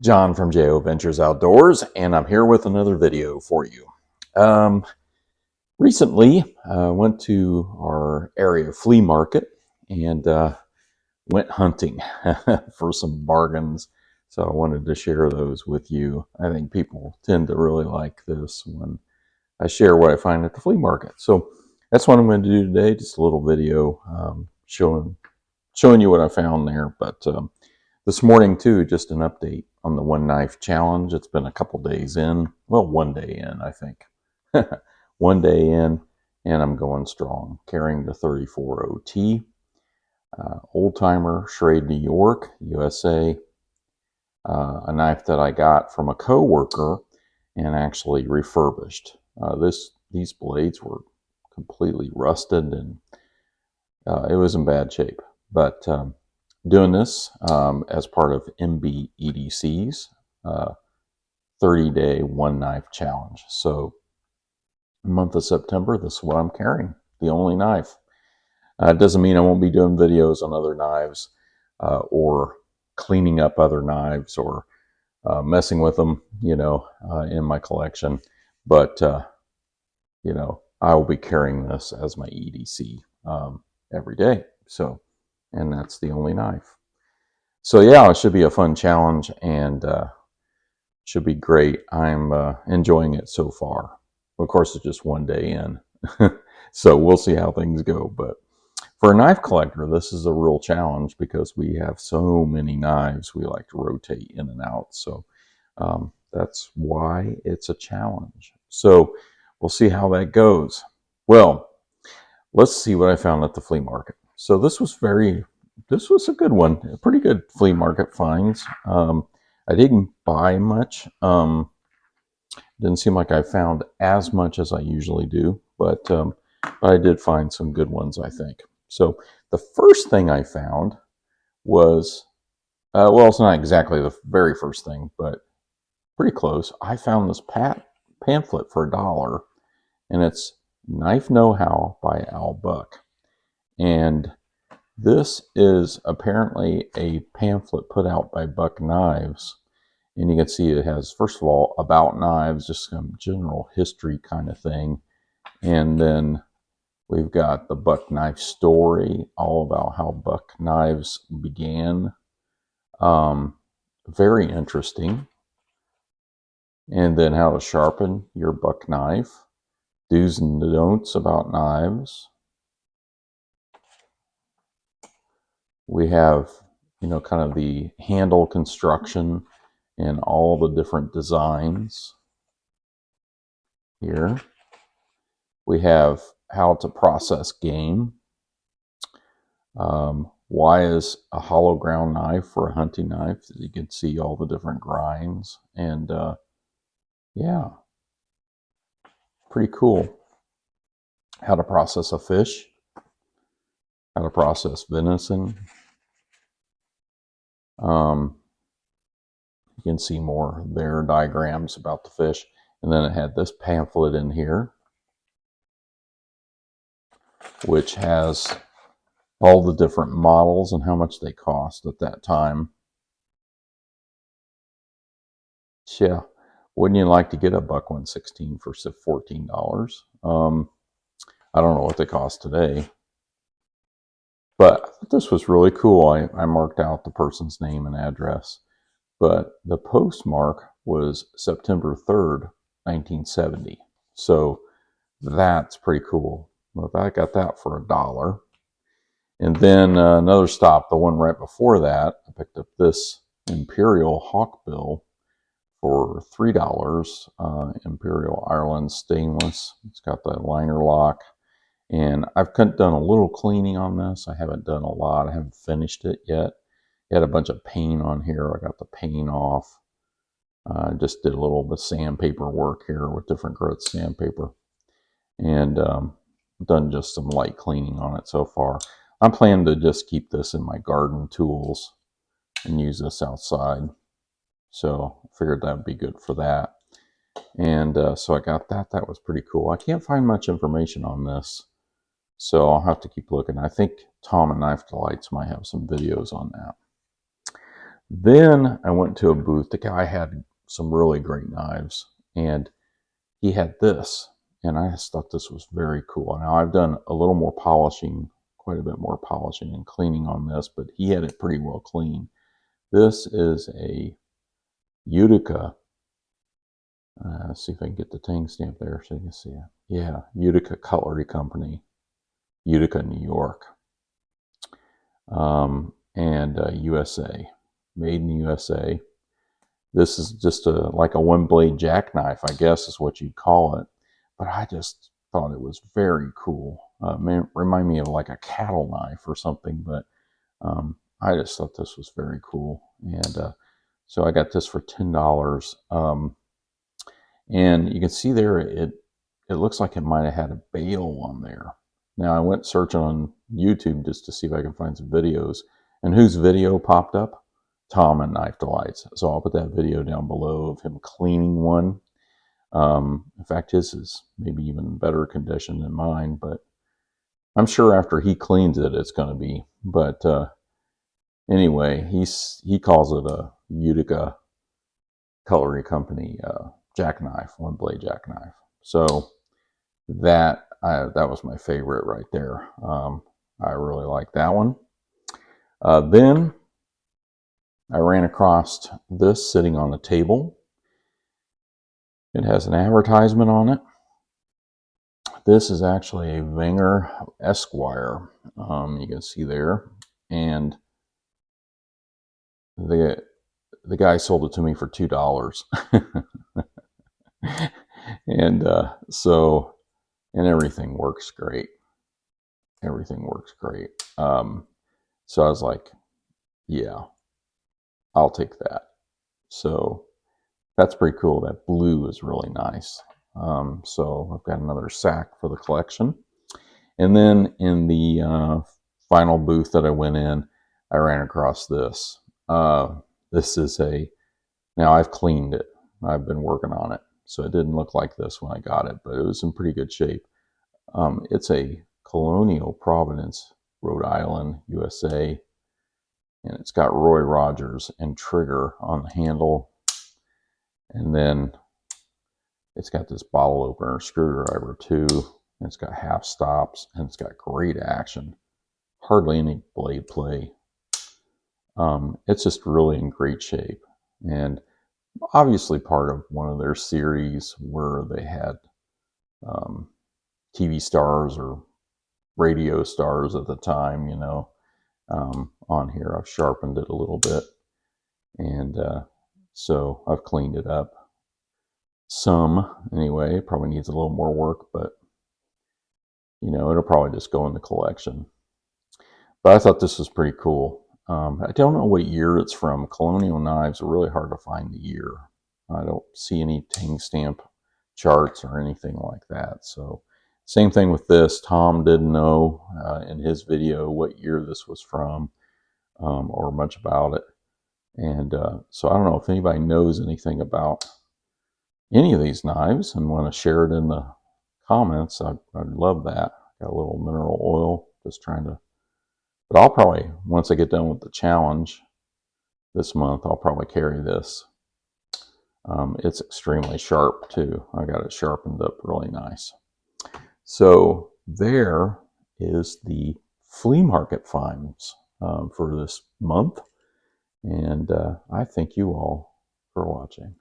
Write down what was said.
John from JO Ventures Outdoors, and I'm here with another video for you. Recently, I went to our area flea market and went hunting for some bargains. So I wanted to share those with you. I think people tend to really like this when I share what I find at the flea market. So that's what I'm going to do today, just a little video showing you what I found there. But this morning too, just an update on the one knife challenge. It's been a couple days in, well, 1 day in, I think. 1 day in, and I'm going strong, carrying the 34 OT, old timer, Schrade, New York, USA, a knife that I got from a coworker and actually refurbished. These blades were completely rusted and it was in bad shape, but doing this as part of MBEDC's 30-day one knife challenge. So month of September, this is what I'm carrying, the only knife. It doesn't mean I won't be doing videos on other knives or cleaning up other knives or messing with them, in my collection. But, I will be carrying this as my EDC every day. So, and that's the only knife. So yeah, it should be a fun challenge and should be great. I'm enjoying it so far. Of course, it's just 1 day in. So we'll see how things go. But for a knife collector, this is a real challenge because we have so many knives we like to rotate in and out. So that's why it's a challenge. So we'll see how that goes. Well, let's see what I found at the flea market. So this was a good one. A pretty good flea market finds. I didn't buy much. Didn't seem like I found as much as I usually do, but I did find some good ones, I think. So the first thing I found was, well, it's not exactly the very first thing, but pretty close. I found this pamphlet for $1, and it's Knife Know-How by Al Buck. And this is apparently a pamphlet put out by Buck Knives. And you can see it has, first of all, about knives, just some general history kind of thing. And then we've got the Buck Knife story, all about how Buck Knives began. Very interesting. And then how to sharpen your Buck knife. Do's and don'ts about knives. We have, kind of the handle construction and all the different designs here. We have how to process game. Why is a hollow ground knife for a hunting knife? You can see all the different grinds. And yeah, pretty cool. How to process a fish. How to process venison. You can see more there, diagrams about the fish. And then it had this pamphlet in here, which has all the different models and how much they cost at that time. Yeah, wouldn't you like to get a Buck 116 for $14? I don't know what they cost today, but this was really cool. I marked out the person's name and address, but the postmark was September 3rd, 1970. So that's pretty cool. Well, I got that for $1. And then another stop, the one right before that, I picked up this Imperial Hawkbill for $3. Imperial Ireland stainless. It's got the liner lock. And I've done a little cleaning on this. I haven't done a lot. I haven't finished it yet. It had a bunch of paint on here. I got the paint off. Just did a little bit of sandpaper work here with different growth sandpaper. And done just some light cleaning on it so far. I'm planning to just keep this in my garden tools and use this outside. So I figured that would be good for that. And so I got that. That was pretty cool. I can't find much information on this, so I'll have to keep looking. I think Tom and Knife Delights might have some videos on that. Then I went to a booth. The guy had some really great knives, and he had this, and I just thought this was very cool. Now I've done a little more polishing, quite a bit more polishing and cleaning on this, but he had it pretty well clean. This is a Utica. Let's see if I can get the tang stamp there so you can see it. Yeah, Utica Cutlery Company, Utica, New York, and USA, made in the USA. This is just like a one-blade jackknife, I guess is what you'd call it. But I just thought it was very cool. Remind me of like a cattle knife or something, but I just thought this was very cool. And so I got this for $10. And you can see there, it looks like it might have had a bail on there. Now I went searching on YouTube just to see if I can find some videos. And whose video popped up? Tom and Knife Delights. So I'll put that video down below of him cleaning one. In fact, his is maybe even better condition than mine, but I'm sure after he cleans it, it's going to be. But anyway, he calls it a Utica Cutlery Company jackknife, one blade jackknife. So that was my favorite right there. I really like that one. Then I ran across this sitting on a table. It has an advertisement on it. This is actually a Wanger Esquire. You can see there, and the guy sold it to me for $2. And and everything works great. Everything works great. So I was like, yeah, I'll take that. So that's pretty cool. That blue is really nice. So I've got another sack for the collection. And then in the final booth that I went in, I ran across this. This is now I've cleaned it. I've been working on it. So it didn't look like this when I got it, but it was in pretty good shape. It's a Colonial Providence, Rhode Island, USA. And it's got Roy Rogers and trigger on the handle. And then it's got this bottle opener screwdriver too. And it's got half stops, and it's got great action. Hardly any blade play. It's just really in great shape. And obviously part of one of their series where they had TV stars or radio stars at the time, you know. On here, I've sharpened it a little bit. And so I've cleaned it up some anyway. Probably needs a little more work, but you know, it'll probably just go in the collection. But I thought this was pretty cool. I don't know what year it's from. Colonial knives are really hard to find the year. I don't see any tang stamp charts or anything like that. So same thing with this. Tom didn't know in his video what year this was from or much about it. And so I don't know if anybody knows anything about any of these knives and want to share it in the comments. I'd love that. Got a little mineral oil, just trying to, but I'll probably, once I get done with the challenge this month, I'll probably carry this. It's extremely sharp too. I got it sharpened up really nice. So there is the flea market finds for this month. And I thank you all for watching.